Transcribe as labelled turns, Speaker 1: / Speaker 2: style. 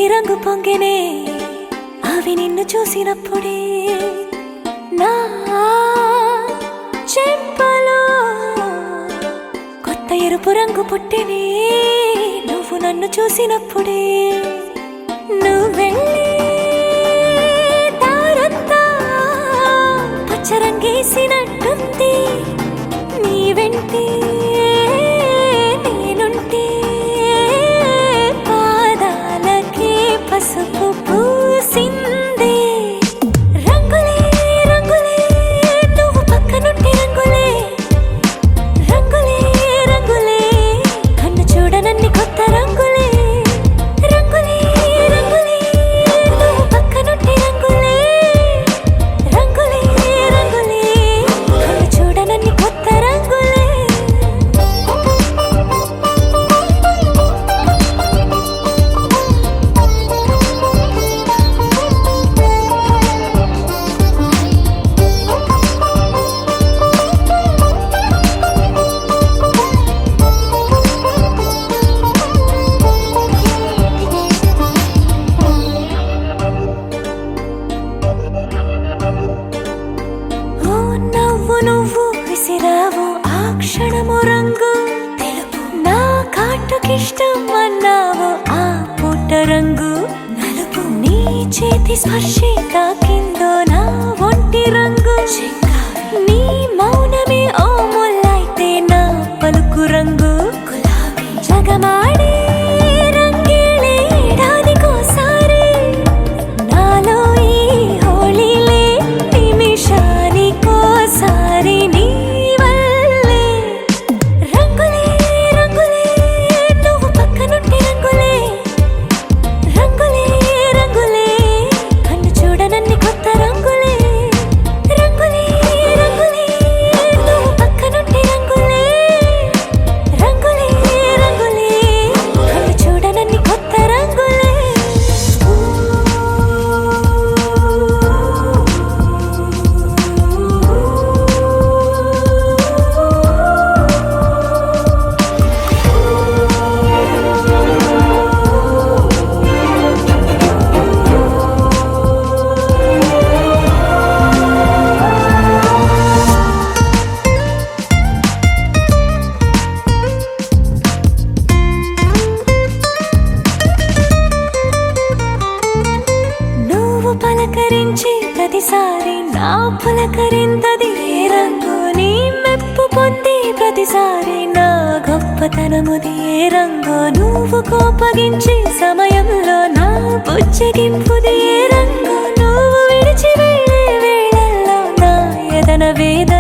Speaker 1: కళ్ళలోకి రంగు పొంగినే అవి నిన్ను చూసినప్పుడే నా చెంపలో కొత్త ఎరుపు రంగు పుట్టినే నువ్వు నన్ను చూసినప్పుడే నువ్వెళ్ళి దారంతా పచ్చరంగేసినట్టుంది నీ వెంటే నేనుంటే పాదాలకే పసుపు పూసిందే రంగులే రంగులే నువ్వు పక్కనుంటే రంగులే రంగులే రంగులే కన్ను చూడనన్ని కొత్త రంగులే రంగులే రంగులే నువ్వు పక్కనుంటే రంగులే రంగులే రంగులే కన్ను చూడనన్ని కొత్త రంగులే ఓ నవ్వు నువ్వు విసిరావు ఆ క్షణము రంగు తెలుపు నా కాటుకిష్టం అన్నావు ఆ పుట్ట రంగు నలుపు నీ చేతి స్పర్శే తాకిందో నా ఒంటి రంగు నీ మౌనమే ఓ ముల్లైతే నా పలుకు రంగు గులాబీ జగమాడే రంగేళే ఏడాదికోసారి నాలో ఈ హోళీలే నిమిషానికోసారి నీ వల్లే రంగులే రంగులే నువ్వు పక్కనుంటే రంగులే రంగులే రంగులే కన్ను చూడనన్ని కొత్త రంగులే రంగులే రంగులే నువ్వు పక్కనుంటే రంగులే రంగులే రంగులే కన్ను చూడనన్ని కొత్త రంగులే నువ్వు పలకరించి ప్రతిసారి నా పులకరింతది ఏ రంగు నీ మెప్పు పొంది ప్రతిసారి నా గొప్పతనముది ఏ రంగు నువ్వు కోపగించే సమయంలో నా బుజ్జగింపుది ఏ రంగు నువ్వు విడిచి వెళ్ళే వేళల్లో నా ఎదన వేద